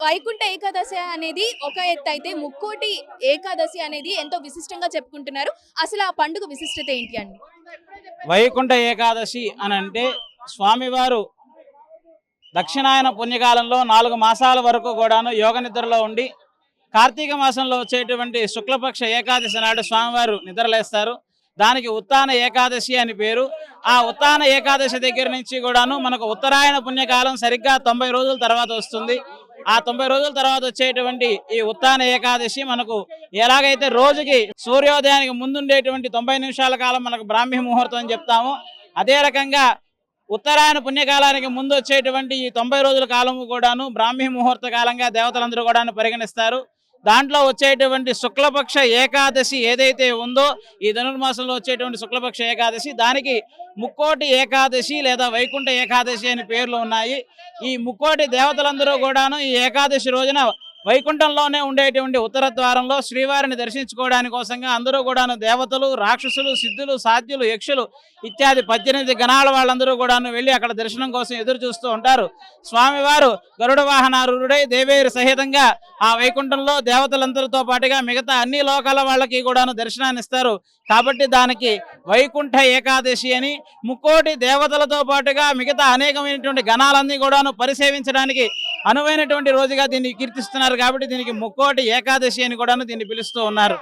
వైకుంఠ ఏకాదశి అనేది ఒక ఎత్తు అయితే ముక్కోటి ఏకాదశి అనేది ఎంతో విశిష్టంగా చెప్పుకుంటున్నారు. అసలు ఆ పండుగ విశిష్టత ఏంటి అండి? వైకుంఠ ఏకాదశి అని అంటే స్వామివారు దక్షిణాయన పుణ్యకాలంలో 4 మాసాల వరకు కూడాను యోగ నిద్రలో ఉండి కార్తీక మాసంలో వచ్చేటువంటి శుక్లపక్ష ఏకాదశి నాడు స్వామివారు నిద్రలేస్తారు. దానికి ఉత్తాన ఏకాదశి అని పేరు. ఆ ఉత్తాన ఏకాదశి దగ్గర నుంచి కూడాను మనకు ఉత్తరాయణ పుణ్యకాలం సరిగ్గా 90 రోజుల తర్వాత వస్తుంది. ఆ 90 రోజుల తర్వాత వచ్చేటువంటి ఈ ఉత్తాన ఏకాదశి మనకు ఎలాగైతే రోజుకి సూర్యోదయానికి ముందుండేటువంటి 90 నిమిషాల కాలం మనకు బ్రాహ్మీ ముహూర్తం అని చెప్తాము. అదే రకంగా ఉత్తరాయణ పుణ్యకాలానికి ముందు వచ్చేటువంటి ఈ 90 రోజుల కాలము కూడాను బ్రాహ్మీ ముహూర్త కాలంగా దేవతలందరూ కూడాను పరిగణిస్తారు. దాంట్లో వచ్చేటువంటి శుక్లపక్ష ఏకాదశి ఏదైతే ఉందో ఈ ధనుర్మాసంలో వచ్చేటువంటి శుక్లపక్ష ఏకాదశి దానికి ముక్కోటి ఏకాదశి లేదా వైకుంఠ ఏకాదశి అని పేర్లు ఉన్నాయి. ఈ ముక్కోటి దేవతలందరూ కూడాను ఈ ఏకాదశి రోజున వైకుంఠంలోనే ఉండేటువంటి ఉత్తర ద్వారంలో శ్రీవారిని దర్శించుకోవడానికి కోసంగా అందరూ కూడాను దేవతలు, రాక్షసులు, సిద్ధులు, సాధ్యులు, యక్షులు ఇత్యాది 18 గణాల వాళ్ళందరూ కూడాను వెళ్ళి అక్కడ దర్శనం కోసం ఎదురు చూస్తూ ఉంటారు. స్వామివారు గరుడ వాహనారూఢుడై దేవేరు సహితంగా ఆ వైకుంఠంలో దేవతలందరితో పాటుగా మిగతా అన్ని లోకాల వాళ్ళకి కూడాను దర్శనాన్ని ఇస్తారు. కాబట్టి దానికి వైకుంఠ ఏకాదశి అని ముక్కోటి దేవతలతో పాటుగా మిగతా అనేకమైనటువంటి గణాలన్నీ కూడాను పరిసేవించడానికి అనువైనటువంటి రోజుగా దీన్ని కీర్తిస్తున్నారు. కాబట్టి దీనికి ముక్కోటి ఏకాదశి అని కూడాను దీన్ని పిలుస్తూ ఉన్నారు.